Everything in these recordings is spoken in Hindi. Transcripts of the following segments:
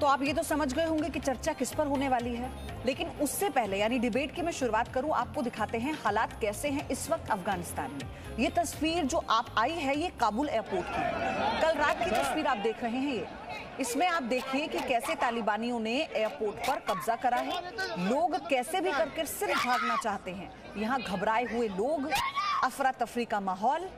तो आप ये तो समझ गए होंगे कि चर्चा किस पर होने वाली है, लेकिन उससे पहले यानी डिबेट की मैं शुरुआत करूं, आपको दिखाते हैं हालात कैसे हैं इस वक्त अफगानिस्तान में। ये तस्वीर जो आप आई है ये काबुल एयरपोर्ट की, कल रात की तस्वीर आप देख रहे हैं। इसमें आप देखिए कि कैसे तालिबानियों ने एयरपोर्ट पर कब्जा करा है। लोग कैसे भी करके सिर्फ भागना चाहते हैं। यहाँ घबराए हुए लोग, अफरा तफरी का माहौल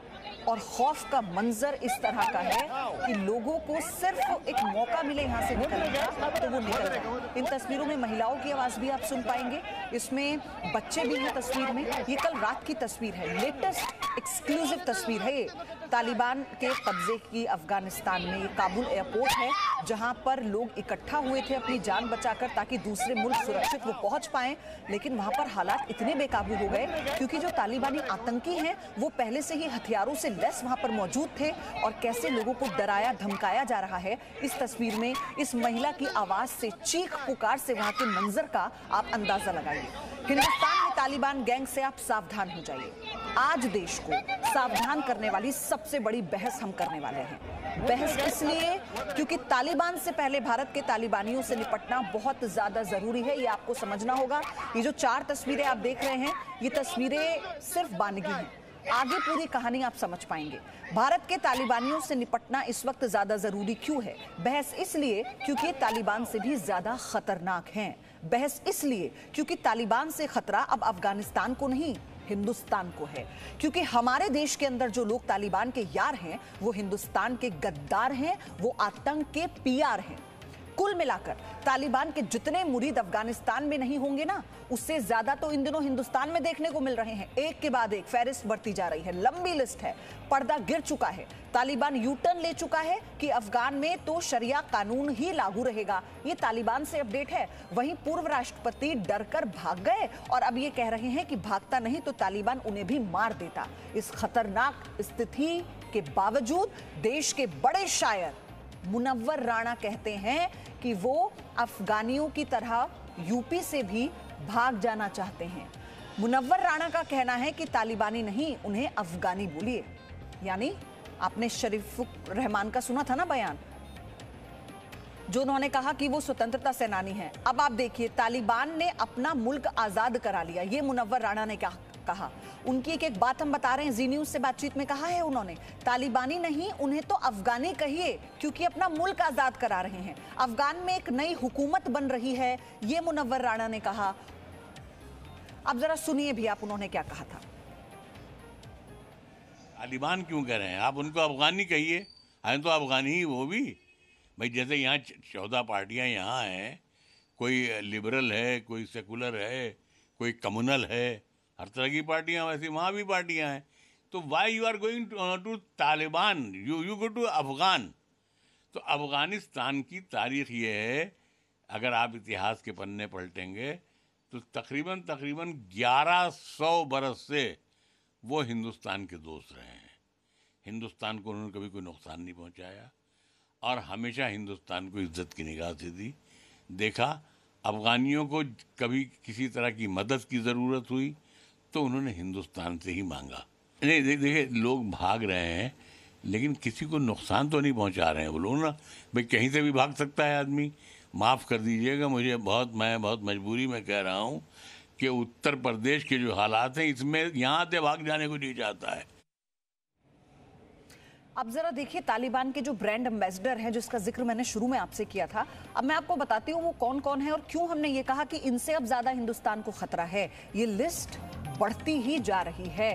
और खौफ का मंजर इस तरह का है कि लोगों को सिर्फ एक मौका मिले यहाँ से निकलने का तो वो निकल जाए। इन तस्वीरों में महिलाओं की आवाज भी आप सुन पाएंगे, इसमें बच्चे भी हैं तस्वीर में। ये कल रात की तस्वीर है, लेटेस्ट एक्सक्लूसिव तस्वीर है ये तालिबान के कब्जे की अफगानिस्तान में। ये काबुल एयरपोर्ट है जहां पर लोग इकट्ठा हुए थे अपनी जान बचाकर ताकि दूसरे मुल्क सुरक्षित वो पहुंच पाए, लेकिन वहां पर हालात इतने बेकाबू हो गए क्योंकि जो तालिबानी आतंकी हैं वो पहले से ही हथियारों से लैस वहां पर मौजूद थे और कैसे लोगों को डराया धमकाया जा रहा है। इस तस्वीर में इस महिला की आवाज से, चीख पुकार से वहां के मंजर का आप अंदाजा लगाइए। हिंदुस्तान में तालिबान गैंग से आप सावधान हो जाइए। आज देश को सावधान करने वाली सबसे बड़ी बहस हम करने वाले हैं। बहस इसलिए क्योंकि तालिबान से पहले भारत के तालिबानियों से निपटना बहुत ज्यादा जरूरी है, ये आपको समझना होगा। ये जो 4 तस्वीरें आप देख रहे हैं, ये तस्वीरें सिर्फ बानगी हैं, आगे पूरी कहानी आप समझ पाएंगे। भारत के तालिबानियों से निपटना इस वक्त ज्यादा जरूरी क्यों है? बहस इसलिए क्योंकि तालिबान से भी ज्यादा खतरनाक हैं। बहस इसलिए क्योंकि तालिबान से खतरा अब अफगानिस्तान को नहीं, हिंदुस्तान को है। क्योंकि हमारे देश के अंदर जो लोग तालिबान के यार हैं वो हिंदुस्तान के गद्दार हैं, वो आतंक के पीआर हैं। कुल मिलाकर तालिबान के जितने मुरीद अफगानिस्तान में नहीं होंगे ना, उससे ज्यादा तो इन दिनों हिंदुस्तान में देखने को मिल रहे हैं। एक के बाद एक फहरिस्त बढ़ती जा रही है, लंबी लिस्ट है, पर्दा गिर चुका है। तालिबान यू टर्न ले चुका है कि अफगान में तो शरिया कानून ही लागू रहेगा। ये तालिबान से अपडेट है। वहीं पूर्व राष्ट्रपति डरकर भाग गए और अब ये कह रहे हैं कि भागता नहीं तो तालिबान उन्हें भी मार देता। इस खतरनाक स्थिति के बावजूद देश के बड़े शायर मुनव्वर राणा कहते हैं कि वो अफगानियों की तरह यूपी से भी भाग जाना चाहते हैं। मुनव्वर राणा का कहना है कि तालिबानी नहीं, उन्हें अफगानी बोलिए। यानी आपने शरीफुर रहमान का सुना था ना बयान, जो उन्होंने कहा कि वो स्वतंत्रता सेनानी हैं। अब आप देखिए, तालिबान ने अपना मुल्क आजाद करा लिया, ये मुनव्वर राणा ने कहा। उनकी एक बात हम बता रहे हैं, जी न्यूज से बातचीत में कहा है उन्होंने, तालिबानी नहीं, उन्हें तो अफगानी कहिए क्योंकि अपना मुल्क आजाद करा रहे हैं। अफगान में एक नई हुकूमत बन रही है, ये मुनव्वर राणा ने कहा। अब जरा सुनिए भी आप उन्होंने क्या कहा था। तालिबान क्यों कह रहे हैं आप? उनको अफगानी कहिए, हैं तो अफगानी ही वो भी। भाई जैसे यहाँ 14 पार्टियां यहाँ हैं, कोई लिबरल है, कोई सेकुलर है, कोई कम्युनल है, हर तरह की पार्टियां, वैसे वहाँ भी पार्टियां हैं। तो why you are going to Taliban, you go to Afghan. तो अफगानिस्तान की तारीख ये है, अगर आप इतिहास के पन्ने पलटेंगे तो तकरीबन 1100 बरस से वो हिंदुस्तान के दोस्त रहे हैं। हिंदुस्तान को उन्होंने कभी कोई नुकसान नहीं पहुंचाया और हमेशा हिंदुस्तान को इज्जत की निगाह से देखा। अफगानियों को कभी किसी तरह की मदद की ज़रूरत हुई तो उन्होंने हिंदुस्तान से ही मांगा। नहीं देखिए, लोग भाग रहे हैं लेकिन किसी को नुकसान तो नहीं पहुंचा रहे हैं वो लोग ना। भाई कहीं से भी भाग सकता है आदमी। माफ़ कर दीजिएगा, मैं बहुत मजबूरी में कह रहा हूँ कि उत्तर प्रदेश के जो हालात हैं, इसमें यहाँ से भाग जाने को नहीं चाहता है। अब जरा देखिए, तालिबान के जो ब्रांड एम्बेसडर हैं, जिसका जिक्र मैंने शुरू में आपसे किया था, अब मैं आपको बताती हूँ वो कौन कौन है और क्यों हमने ये कहा कि इनसे अब ज्यादा हिंदुस्तान को खतरा है। ये लिस्ट बढ़ती ही जा रही है।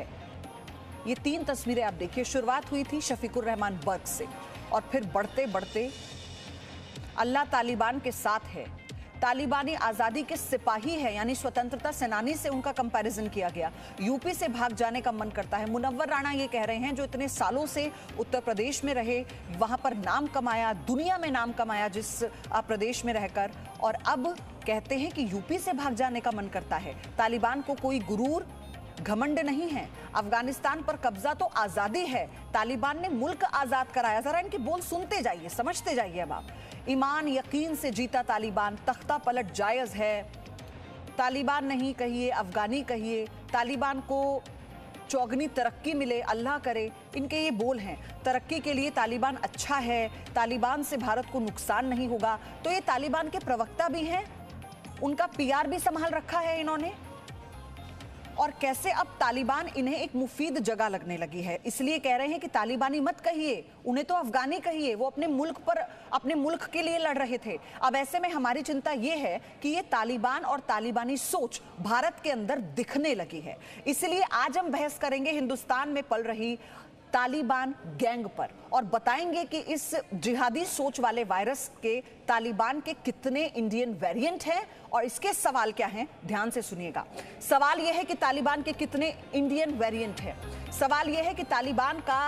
ये 3 तस्वीरें आप देखिए। शुरुआत हुई थी शफीकुर रहमान बर्ग से और फिर बढ़ते बढ़ते अल्लाह तालिबान के साथ है, तालिबानी आजादी के सिपाही है, यानी स्वतंत्रता सेनानी से उनका कंपैरिजन किया गया। यूपी से भाग जाने का मन करता है। मुनव्वर राणा ये कह रहे हैं, जो इतने सालों से उत्तर प्रदेश में रहे, वहां पर नाम कमाया, दुनिया में नाम कमाया जिस प्रदेश में रहकर, और अब कहते हैं कि यूपी से भाग जाने का मन करता है। तालिबान को कोई गुरूर घमंड नहीं है। अफगानिस्तान पर कब्जा तो आजादी है, तालिबान ने मुल्क आजाद कराया। जरा इनके बोल सुनते जाइए, समझते जाइए। अब आप, ईमान यकीन से जीता तालिबान, तख्ता पलट जायज है। तालिबान नहीं कहिए, अफगानी कहिए। तालिबान को चौगनी तरक्की मिले, अल्लाह करे, इनके ये बोल हैं। तरक्की के लिए तालिबान अच्छा है, तालिबान से भारत को नुकसान नहीं होगा। तो ये तालिबान के प्रवक्ता भी हैं, उनका पीआर भी संभाल रखा है इन्होंने। और कैसे अब तालिबान इन्हें एक मुफीद जगह लगने लगी है, इसलिए कह रहे हैं कि तालिबानी मत कहिए, उन्हें तो अफगानी कहिए, वो अपने मुल्क के लिए लड़ रहे थे। अब ऐसे में हमारी चिंता ये है कि ये तालिबान और तालिबानी सोच भारत के अंदर दिखने लगी है। इसलिए आज हम बहस करेंगे हिंदुस्तान में पल रही तालिबान गैंग पर और बताएंगे कि इस जिहादी सोच वाले वायरस के तालिबान के कितने इंडियन वेरिएंट हैं और इसके सवाल क्या हैं, ध्यान से सुनिएगा। सवाल यह है कि तालिबान के कितने इंडियन वेरिएंट हैं। सवाल यह है कि तालिबान का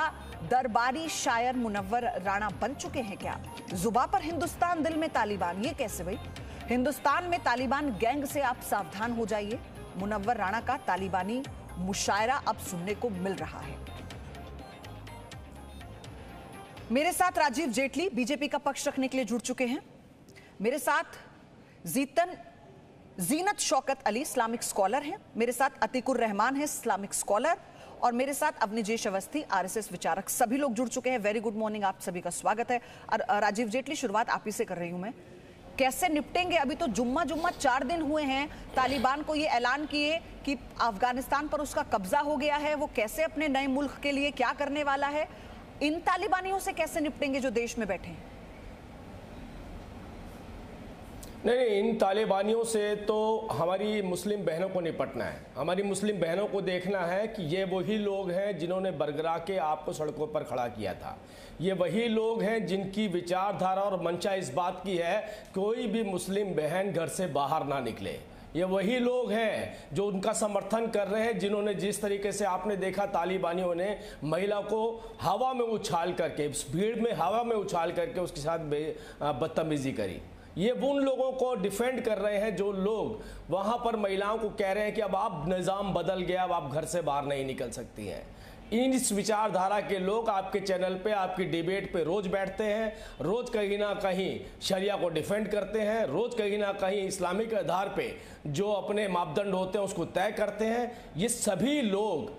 दरबारी शायर मुनव्वर राणा बन चुके हैं क्या? जुबा पर हिंदुस्तान, दिल में तालिबान, ये कैसे भाई? हिंदुस्तान में तालिबान गैंग से आप सावधान हो जाइए। मुनव्वर राणा का तालिबानी मुशायरा अब सुनने को मिल रहा है। मेरे साथ राजीव जेटली बीजेपी का पक्ष रखने के लिए जुड़ चुके हैं। मेरे साथ जीनत शौकत अली इस्लामिक स्कॉलर हैं। मेरे साथ अतीकुर रहमान है इस्लामिक स्कॉलर। और मेरे साथ अवनीजेश अवस्थी आरएसएस विचारक। सभी लोग जुड़ चुके हैं। वेरी गुड मॉर्निंग, आप सभी का स्वागत है। राजीव जेटली, शुरुआत आप ही से कर रही हूं मैं। कैसे निपटेंगे? अभी तो जुम्मा 4 दिन हुए हैं, तालिबान को ये ऐलान किए कि अफगानिस्तान पर उसका कब्जा हो गया है। वो कैसे अपने नए मुल्क के लिए क्या करने वाला है? इन तालिबानियों से कैसे निपटेंगे जो देश में बैठे हैं? नहीं, इन तालिबानियों से तो हमारी मुस्लिम बहनों को निपटना है। हमारी मुस्लिम बहनों को देखना है कि ये वही लोग हैं जिन्होंने बरगरा के आपको सड़कों पर खड़ा किया था। ये वही लोग हैं जिनकी विचारधारा और मंशा इस बात की है कोई भी मुस्लिम बहन घर से बाहर ना निकले। ये वही लोग हैं जो उनका समर्थन कर रहे हैं, जिन्होंने जिस तरीके से आपने देखा तालिबानियों ने महिला को हवा में उछाल करके, भीड़ में हवा में उछाल करके उसके साथ बदतमीजी करी। ये उन लोगों को डिफेंड कर रहे हैं जो लोग वहां पर महिलाओं को कह रहे हैं कि अब आप निज़ाम बदल गया, अब आप घर से बाहर नहीं निकल सकती हैं। इस विचारधारा के लोग आपके चैनल पे, आपकी डिबेट पे रोज बैठते हैं, रोज कहीं ना कहीं शरिया को डिफेंड करते हैं, रोज कहीं ना कहीं इस्लामिक आधार पे जो अपने मापदंड होते हैं उसको तय करते हैं। ये सभी लोग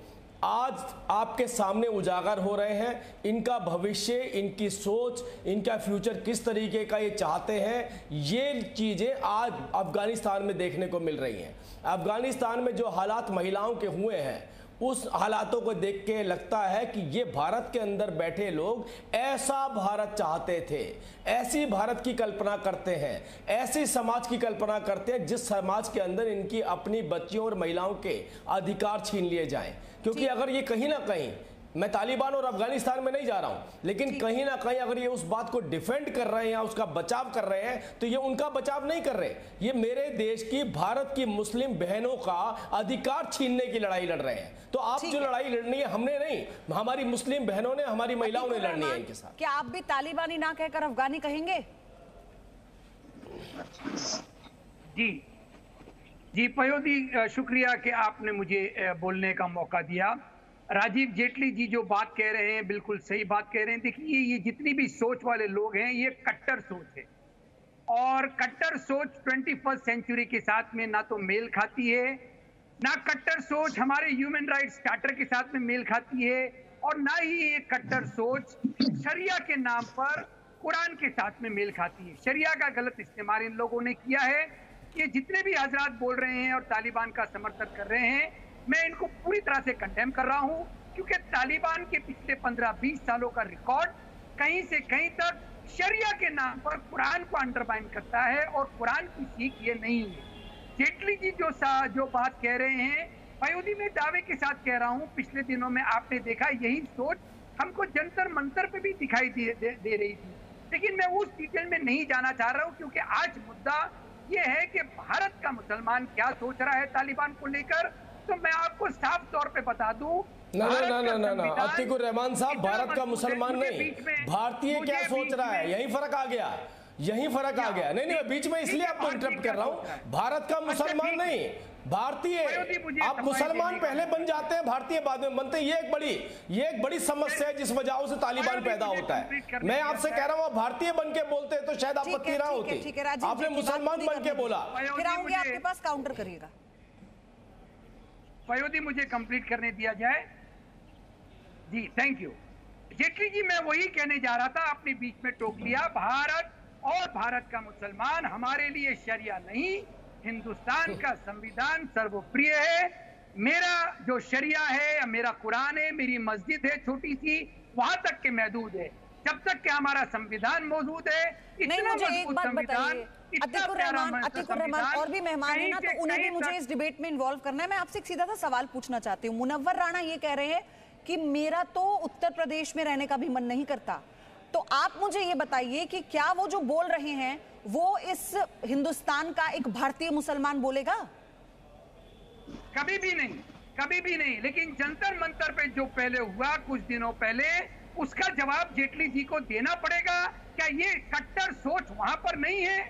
आज आपके सामने उजागर हो रहे हैं। इनका भविष्य, इनकी सोच, इनका फ्यूचर किस तरीके का ये चाहते हैं, ये चीज़ें आज अफगानिस्तान में देखने को मिल रही हैं। अफगानिस्तान में जो हालात महिलाओं के हुए हैं, उस हालातों को देख के लगता है कि ये भारत के अंदर बैठे लोग ऐसा भारत चाहते थे, ऐसी भारत की कल्पना करते हैं, ऐसी समाज की कल्पना करते हैं जिस समाज के अंदर इनकी अपनी बच्चियों और महिलाओं के अधिकार छीन लिए जाएं। क्योंकि अगर ये कहीं ना कहीं, मैं तालिबान और अफगानिस्तान में नहीं जा रहा हूं, लेकिन कहीं ना कहीं अगर ये उस बात को डिफेंड कर रहे हैं या उसका बचाव कर रहे हैं, तो ये उनका बचाव नहीं कर रहे, ये मेरे देश की, भारत की मुस्लिम बहनों का अधिकार छीनने की लड़ाई लड़ रहे हैं। तो आप जो लड़ाई लड़नी है हमने नहीं, हमारी मुस्लिम बहनों ने, हमारी महिलाओं ने लड़नी है इनके साथ। क्या आप भी तालिबानी ना कहकर अफगानी कहेंगे? जी पयोदी, शुक्रिया कि आपने मुझे बोलने का मौका दिया। राजीव जेटली जी जो बात कह रहे हैं बिल्कुल सही बात कह रहे हैं। देखिए, ये जितनी भी सोच वाले लोग हैं ये कट्टर सोच है, और कट्टर सोच 21st सेंचुरी के साथ में ना तो मेल खाती है, ना कट्टर सोच हमारे ह्यूमन राइट्स चार्टर के साथ में मेल खाती है, और ना ही ये कट्टर सोच शरिया के नाम पर कुरान के साथ में मेल खाती है। शरिया का गलत इस्तेमाल इन लोगों ने किया है। ये जितने भी हजरात बोल रहे हैं और तालिबान का समर्थन कर रहे हैं, मैं इनको पूरी तरह से कंडेम कर रहा हूं, क्योंकि तालिबान के पिछले 15-20 सालों का रिकॉर्ड कहीं से कहीं तक शरिया के नाम पर कुरान को अंडरमाइन करता है, और कुरान की सीख ये नहीं है। जेटली जी जो बात कह रहे हैं, पयोदी में दावे के साथ कह रहा हूं, पिछले दिनों में आपने देखा यही सोच हमको जंतर मंतर पे भी दिखाई दे रही थी। लेकिन मैं उस डिटेल में नहीं जाना चाह रहा हूं, क्योंकि आज मुद्दा ये है कि भारत का मुसलमान क्या सोच रहा है तालिबान को लेकर। तो मैं आपको साफ तौर पे बता दूं, ना अतीकुर रहमान साहब, भारत का मुसलमान नहीं, भारतीय क्या सोच रहा है, यही फर्क आ गया, यही फर्क आ गया। नहीं, बीच में इसलिए आपको इंटरप्ट कर रहा हूं। भारत का मुसलमान नहीं, भारतीय। आप मुसलमान पहले बन जाते हैं, भारतीय बाद में बनते हैं। ये एक बड़ी समस्या है जिस वजह से तालिबान पैदा होता है। मैं आपसे कह रहा हूँ, भारतीय बन के बोलते तो शायद आपत्ति ना होती, आपने मुसलमान बन के बोला। फिर आऊंगी आपके पास, काउंटर करिएगा। फयोदी मुझे कंप्लीट करने दिया जाए। जी थैंक यू। जेटली जी, मैं वही कहने जा रहा था, आपने बीच में टोक लिया। भारत और भारत का मुसलमान हमारे लिए शरिया नहीं, हिंदुस्तान का संविधान सर्वप्रिय है। मेरा जो शरिया है या मेरा कुरान है, मेरी मस्जिद है छोटी सी, वहां तक के महदूद है। जब तक कि हमारा संविधान मौजूद है, नहीं, मुझे एक बात बताइए, अतीकुर रहमान और भी मेहमान है ना, तो उन्हें भी मुझे इस डिबेट में इन्वॉल्व करना है। मैं आपसे एक सीधा सा सवाल पूछना चाहती हूँ। मुनव्वर राणा ये कह रहे हैं कि मेरा तो उत्तर प्रदेश में रहने का भी मन नहीं करता, तो आप मुझे ये बताइए कि क्या वो जो बोल रहे हैं वो इस हिंदुस्तान का एक भारतीय मुसलमान बोलेगा? कभी भी नहीं, कभी भी नहीं। लेकिन जंतर मंतर पे जो पहले हुआ कुछ दिनों पहले, उसका जवाब जेटली जी को देना पड़ेगा। क्या ये कट्टर सोच वहां पर नहीं है?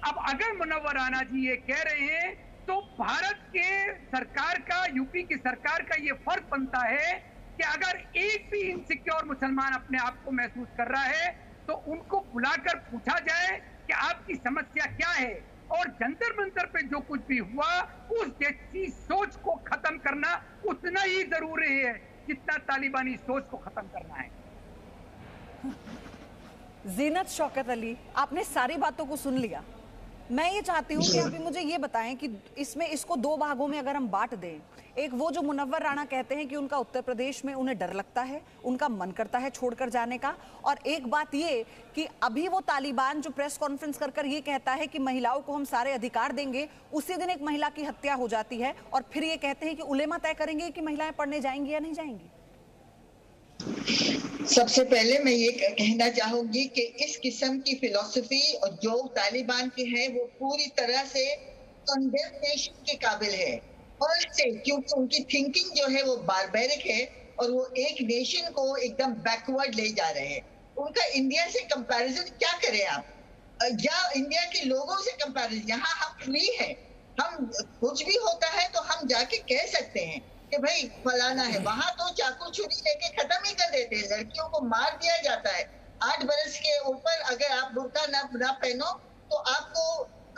अब अगर मुनव्वर राणा जी ये कह रहे हैं, तो भारत के सरकार का, यूपी की सरकार का ये फर्ज बनता है कि अगर एक भी इनसिक्योर मुसलमान अपने आप को महसूस कर रहा है, तो उनको बुलाकर पूछा जाए कि आपकी समस्या क्या है। और जंतर मंतर पे जो कुछ भी हुआ, उस जैसी सोच को खत्म करना उतना ही जरूरी है जितना तालिबानी सोच को खत्म करना है। जीनत शौकत अली, आपने सारी बातों को सुन लिया। मैं ये चाहती हूँ कि अभी मुझे ये बताएं कि इसमें इसको दो भागों में अगर हम बांट दें, एक वो जो मुनव्वर राणा कहते हैं कि उनका उत्तर प्रदेश में उन्हें डर लगता है, उनका मन करता है छोड़कर जाने का, और एक बात ये कि अभी वो तालिबान जो प्रेस कॉन्फ्रेंस कर ये कहता है कि महिलाओं को हम सारे अधिकार देंगे, उसी दिन एक महिला की हत्या हो जाती है और फिर ये कहते हैं कि उलेमा तय करेंगे कि महिलाएं पढ़ने जाएंगी या नहीं जाएंगी। सबसे पहले मैं ये कहना चाहूंगी कि इस किस्म की फिलॉसफी और जो तालिबान की है वो पूरी तरह से कंडेमनेशन के काबिल है, फर्स्ट से, क्योंकि उनकी थिंकिंग जो है वो बारबेरिक है और वो एक नेशन को एकदम बैकवर्ड ले जा रहे हैं। उनका इंडिया से कंपैरिजन क्या करें आप, या इंडिया के लोगों से कंपैरिजन। यहाँ हम फ्री हैं, हम कुछ भी होता है तो हम जाके कह सकते हैं कि भाई फलाना है। वहां तो चाकू छुरी लेके खत्म ही कर देते हैं, लड़कियों को मार दिया जाता है। 8 बरस के ऊपर अगर आप बुर्का ना पहनो तो आपको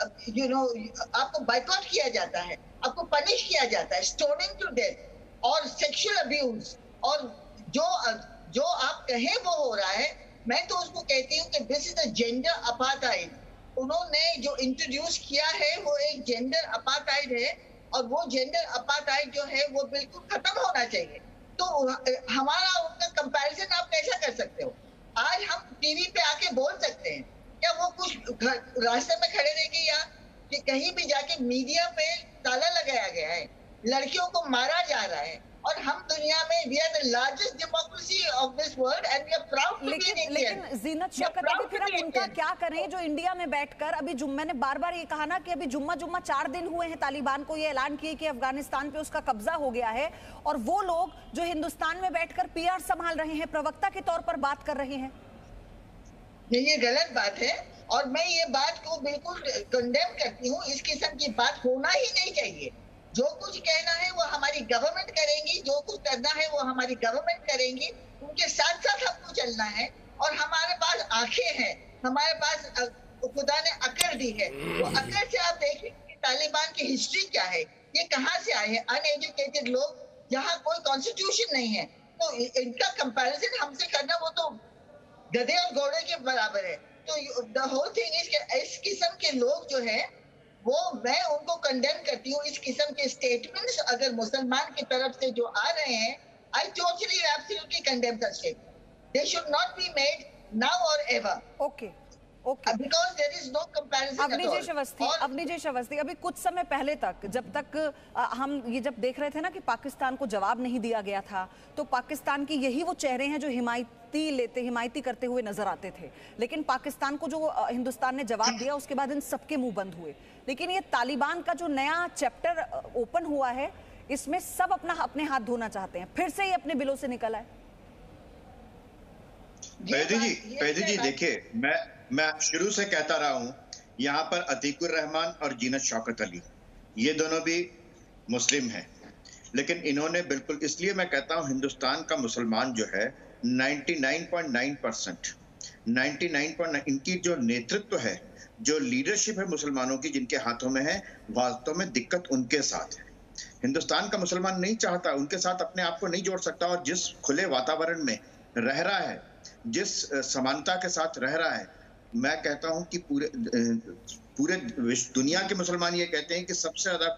आपको बाइकआउट किया जाता है, आपको पनिश किया जाता है, स्टोनिंग टू डेथ और सेक्सुअल अब्यूज। और जो आप कहें वो हो रहा है। मैं तो उसको कहती हूँ कि this is a gender apartheid. उन्होंने जो इंट्रोड्यूस किया है वो एक जेंडर अपार्थाइड है, और वो जेंडर अपार्थाइड जो है वो बिल्कुल खत्म होना चाहिए। तो हमारा उनका कंपैरिजन आप कैसा कर सकते हो? आज हम टीवी पे आके बोल सकते हैं क्या वो कुछ रास्ते में खड़े रहेंगे, या कि कहीं भी जाके मीडिया पे ताला लगाया गया है, लड़कियों को मारा जा रहा है, और हम दुनिया में we are the largest democracy of this world and we are proud to be Indian. लेकिन जीनत शौकत अली, फिर हम उनका क्या करें जो इंडिया में बैठकर अभी मैंने बार बार ये कहा ना कि अभी जुम्मा 4 दिन हुए हैं तालिबान को ये ऐलान किए कि अफगानिस्तान पे उसका कब्जा हो गया है, और वो लोग जो हिंदुस्तान में बैठकर पीआर संभाल रहे हैं, प्रवक्ता के तौर पर बात कर रहे हैं। ये गलत बात है और मैं ये बात को बिल्कुल कंडेम करती हूँ। इस किस्म की बात होना ही नहीं चाहिए। जो कुछ कहना है वो हमारी गवर्नमेंट करेंगी, जो कुछ करना है वो हमारी गवर्नमेंट करेंगी, उनके साथ साथ हमको चलना है। और हमारे पास आंखें हैं, हमारे पास खुदा ने अकल दी है। वो अकल से आप देखें कि तालिबान की हिस्ट्री क्या है, ये कहाँ से आए हैं। अनएजुकेटेड लोग, जहाँ कोई कॉन्स्टिट्यूशन नहीं है, तो इनका कंपैरिजन हमसे करना वो तो गधे और घोड़े के बराबर है। तो द होल थिंग इज इस किस्म के लोग जो है वो, मैं उनको कंडेम करती हूँ। इस किस्म के स्टेटमेंट्स अगर मुसलमान की तरफ से जो आ रहे हैं, I totally absolutely condemn the statement. They should not be made now और ever. Okay okay, because there is no comparison. Avanijay Srivastava, अभी कुछ समय पहले तक, जब तक हम ये जब देख रहे थे ना कि पाकिस्तान को जवाब नहीं दिया गया था, तो पाकिस्तान की यही वो चेहरे हैं जो हिमायती करते हुए नजर आते थे। लेकिन पाकिस्तान को जो हिंदुस्तान ने जवाब दिया, उसके बाद इन सबके मुंह बंद हुए। लेकिन ये तालिबान का जो नया चैप्टर ओपन हुआ है, इसमें सब अपने हाथ धोना चाहते हैं, फिर से ये अपने बिलों से निकल आए। पैदी जी देखिए, मैं शुरू से कहता रहा हूं, यहाँ पर अतीकुर रहमान और जीनत शौकत अली, ये दोनों भी मुस्लिम हैं, लेकिन इन्होंने बिल्कुल, इसलिए मैं कहता हूं हिंदुस्तान का मुसलमान जो है 99.9%, 99.9, इनकी जो नेतृत्व है, जो लीडरशिप है मुसलमानों की जिनके हाथों में है, वास्तव में दिक्कत उनके साथ है। हिंदुस्तान का मुसलमान नहीं चाहता, उनके साथ अपने आप को नहीं जोड़ सकता। और जिस खुले वातावरण में रह रहा है, जिस समानता के साथ रह रहा है, मैं कहता हूं कि पूरे दुनिया के मुसलमान ये कहते हैं कि सबसे ज्यादा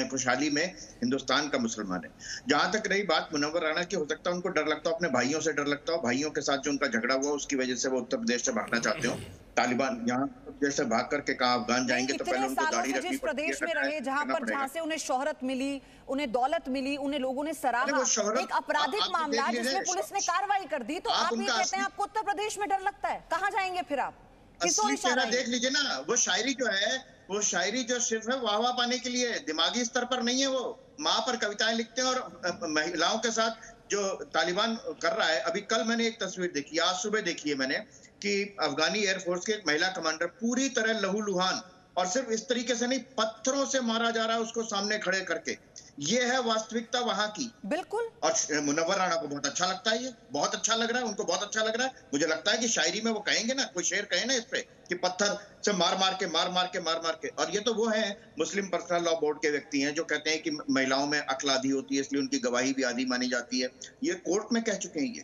खुशहाली में हिंदुस्तान का मुसलमान है। जहां तक रही बात मुनव्वर राना की, हो सकता है उनको डर लगता हो, अपने भाइयों से डर लगता हो, भाइयों के साथ जो उनका झगड़ा हुआ उसकी वजह से वो उत्तर प्रदेश से भागना चाहते हो। तालिबान यहाँ जैसे भाग करके कहा अफगान जाएंगे तो पहले उनको दाढ़ी रखनी जिस प्रदेश में रहे, जहां से उन्हें शोहरत मिली, उन्हें दौलत मिली, उन्हें लोगों ने सराहा, एक आपराधिक मामला जिसमें पुलिस ने कार्रवाई कर दी, तो आप ये कहते हैं आपको उत्तर प्रदेश में डर लगता है? कहाँ जाएंगे फिर आप? देख लीजिए ना, वो शायरी जो है, वो शायरी जो सिर्फ है वाहवा पाने के लिए, दिमागी स्तर पर नहीं है। वो माँ पर कविताएं लिखते हैं और महिलाओं के साथ जो तालिबान कर रहा है। अभी कल मैंने एक तस्वीर देखी, आज सुबह देखी है मैंने, कि अफगानी एयरफोर्स के एक महिला कमांडर पूरी तरह लहूलुहान, और सिर्फ इस तरीके से नहीं, पत्थरों से मारा जा रहा है उसको सामने खड़े करके। ये है वास्तविकता वहां की। बिल्कुल। और मुनव्वर राणा को बहुत अच्छा लगता है, ये बहुत अच्छा लग रहा है, उनको बहुत अच्छा लग रहा है। मुझे लगता है कि शायरी में वो कहेंगे ना, कोई शेर कहे ना इस पे कि पत्थर से मार मार के। और ये तो वो है मुस्लिम पर्सनल लॉ बोर्ड के व्यक्ति हैं जो कहते हैं कि महिलाओं में अक्ल आधी होती है, इसलिए उनकी गवाही भी आधी मानी जाती है। ये कोर्ट में कह चुके हैं ये।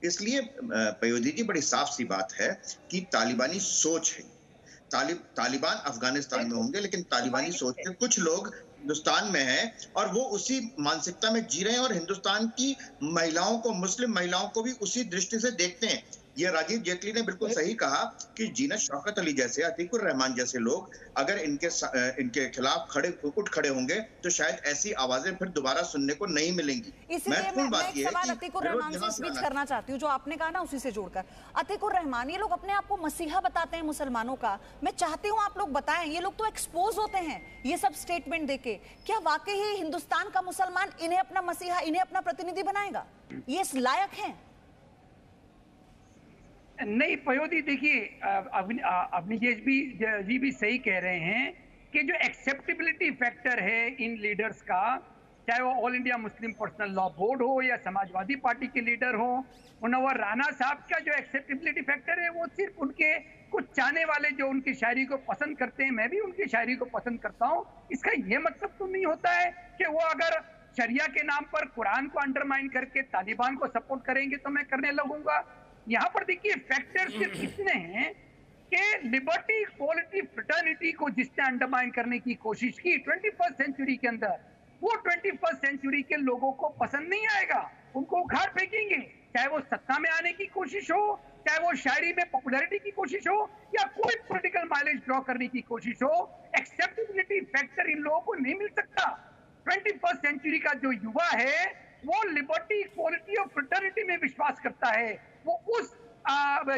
इसलिए पयोधी जी, बड़ी साफ सी बात है कि तालिबानी सोच है। तालिबान अफगानिस्तान में होंगे, लेकिन तालिबानी सोच के कुछ लोग हिंदुस्तान में है और वो उसी मानसिकता में जी रहे हैं, और हिंदुस्तान की महिलाओं को, मुस्लिम महिलाओं को भी उसी दृष्टि से देखते हैं। ये राजीव जेटली ने बिल्कुल सही कहा कि जीनत शौकत अली जैसे, अतीकुर रहमान जैसे लोग अगर इनके खिलाफ उठ खड़े होंगे तो शायद ऐसी आवाजें फिर दोबारा सुनने को नहीं मिलेंगी। इसलिए मैं एक सवाल अतीकुर रहमान से स्विच करना चाहती हूँ, जो आपने कहा ना उसी से जोड़कर। अतीकुर रहमान, ये लोग अपने आप को मसीहा बताते हैं मुसलमानों का, मैं चाहती हूँ आप लोग बताएं, ये लोग तो एक्सपोज होते हैं ये सब स्टेटमेंट देके, क्या वाकई ही हिंदुस्तान का मुसलमान इन्हें अपना मसीहा, इन्हें अपना प्रतिनिधि बनाएगा? ये इस लायक है? नहीं पयोधी, देखिए अवनीश जी भी सही कह रहे हैं कि जो एक्सेप्टेबिलिटी फैक्टर है इन लीडर्स का, चाहे वो all India Muslim personal law board हो या समाजवादी पार्टी के लीडर हो, मुनव्वर राणा साहब का जो एक्सेप्टेबिलिटी फैक्टर है वो सिर्फ उनके कुछ चाहने वाले जो उनकी शायरी को पसंद करते हैं, मैं भी उनकी शायरी को पसंद करता हूँ, इसका ये मतलब तो नहीं होता है कि वो अगर शरिया के नाम पर कुरान को अंडरमाइन करके तालिबान को सपोर्ट करेंगे तो मैं करने लगूंगा। यहाँ पर देखिए फैक्टर सिर्फ इतने हैं कि लिबर्टी, इक्वालिटी, फ्रेटर्निटी को जिसने अंडरमाइन करने की कोशिश की 21st सेंचुरी के अंदर, वो 21st सेंचुरी के लोगों को पसंद नहीं आएगा, उनको उखाड़ फेंकेंगे। चाहे वो सत्ता में आने की कोशिश हो, चाहे वो शायरी में पॉपुलैरिटी की कोशिश हो, या कोई पॉलिटिकल माइलेज ड्रॉ करने की कोशिश हो, एक्सेप्टेबिलिटी फैक्टर इन लोगों को नहीं मिल सकता। 21st सेंचुरी का जो युवा है वो लिबर्टी, इक्वालिटी और फ्रेटर्निटी में विश्वास करता है, वो उस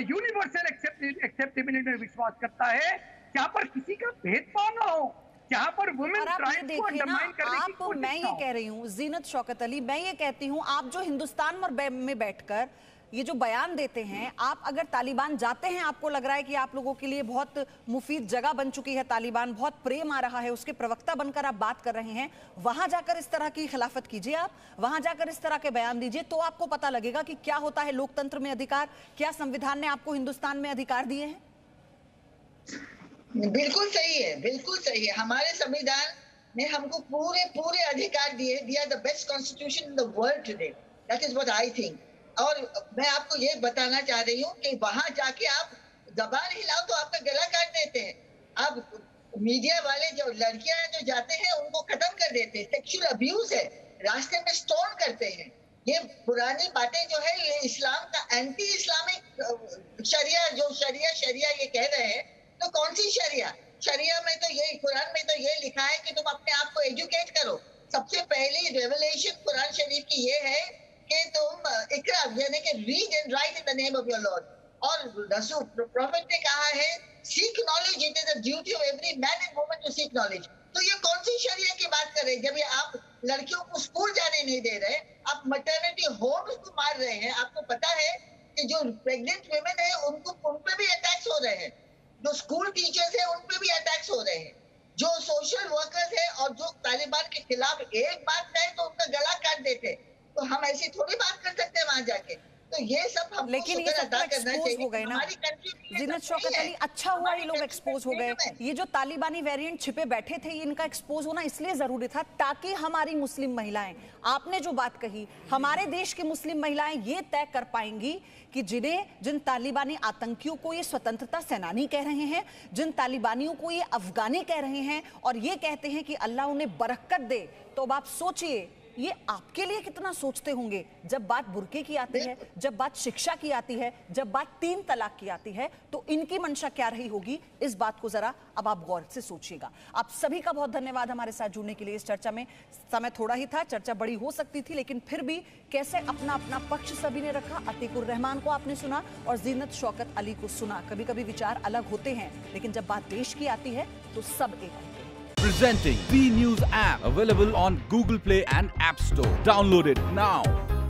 यूनिवर्सल एक्सेप्टेबिलिटी में विश्वास करता है जहां पर किसी का भेदभाव ना हो, जहां पर वुमेन राइट्स को अंडरमाइन करने की कोशिश। मैं ये कह रही हूँ जीनत शौकत अली, मैं ये कहती हूँ आप जो हिंदुस्तान में बैठकर ये जो बयान देते हैं, आप अगर तालिबान जाते हैं, आपको लग रहा है कि आप लोगों के लिए बहुत मुफीद जगह बन चुकी है तालिबान, बहुत प्रेम आ रहा है, उसके प्रवक्ता बनकर आप बात कर रहे हैं, वहां जाकर इस तरह की खिलाफत कीजिए, आप वहां जाकर इस तरह के बयान दीजिए, तो आपको पता लगेगा कि क्या होता है लोकतंत्र में अधिकार, क्या संविधान ने आपको हिंदुस्तान में अधिकार दिए हैं। बिल्कुल सही है, बिल्कुल सही है। हमारे संविधान ने हमको पूरे अधिकार दिए। We are the best constitution in the world today, that is what I think. और मैं आपको ये बताना चाह रही हूँ कि वहां जाके आप जबान हिलाओ तो आपका गला काट देते हैं। अब मीडिया वाले जो लड़कियां जो जाते हैं उनको खत्म कर देते हैं, सेक्सुअल अब्यूज है, रास्ते में स्टोन करते हैं। ये पुरानी बातें जो है, ये इस्लाम का एंटी इस्लामिक शरिया, जो शरिया ये कह रहे हैं, तो कौन सी शरिया में तो ये, कुरान में तो ये लिखा है कि तुम अपने आप को एजुकेट करो। सबसे पहली रेवलेशन कुरान शरीफ की ये है कि तुम इकरा यानी कि read and write in the name of your lord. और रसूल प्रॉफिट ने कहा है seek knowledge, it is the duty of every man and woman to seek knowledge. तो ये कौन सी शरिया की बात कर रहे हैं जब ये आप लड़कियों को स्कूल जाने नहीं दे रहे, आप मैटरनिटी होम्स को मार रहे हैं। आपको पता है कि जो प्रेग्नेंट वुमेन है उन पे भी अटैक्स हो रहे हैं, जो स्कूल टीचर्स है उन पे भी अटैक्स हो रहे हैं, जो सोशल वर्कर्स है और जो तालिबान के खिलाफ एक बात कहे तो उनका गला काट देते। तो हम ऐसी थोड़ी बात कर सकते हैं वहां जाके। तो ये सब हमको लेकिन ये शुक्र सब तो अदा करना एक्सपोज चाहिए। हो गए ना हमारी कंट्री में ये जीनत सब शौकत नहीं अली, है। अच्छा हुआ ये लोग हमारी एक्सपोज हो कंट्री गए। में ये जो तालिबानी वेरिएंट छिपे बैठे थे, इनका एक्सपोज होना इसलिए जरूरी था ताकि हमारी मुस्लिम महिलाएं, आपने जो बात कही, हमारे देश की मुस्लिम महिलाएं ये तय कर पाएंगी कि जिन तालिबानी आतंकियों को ये स्वतंत्रता सेनानी कह रहे हैं, जिन तालिबानियों को ये अफगानी कह रहे हैं और ये कहते हैं कि अल्लाह उन्हें बरकत दे, तो अब आप सोचिए ये आपके लिए कितना सोचते होंगे जब बात बुर्के की आती है, जब बात शिक्षा की आती है, जब बात 3 तलाक की आती है, तो इनकी मंशा क्या रही होगी, इस बात को जरा अब आप गौर से सोचिएगा। आप सभी का बहुत धन्यवाद हमारे साथ जुड़ने के लिए। इस चर्चा में समय थोड़ा ही था, चर्चा बड़ी हो सकती थी, लेकिन फिर भी कैसे अपना अपना पक्ष सभी ने रखा। अतीकुर रहमान को आपने सुना और जीनत शौकत अली को सुना। कभी कभी विचार अलग होते हैं, लेकिन जब बात देश की आती है तो सब एक होते हैं। Presenting B News app, available on Google Play and App Store. Download it now.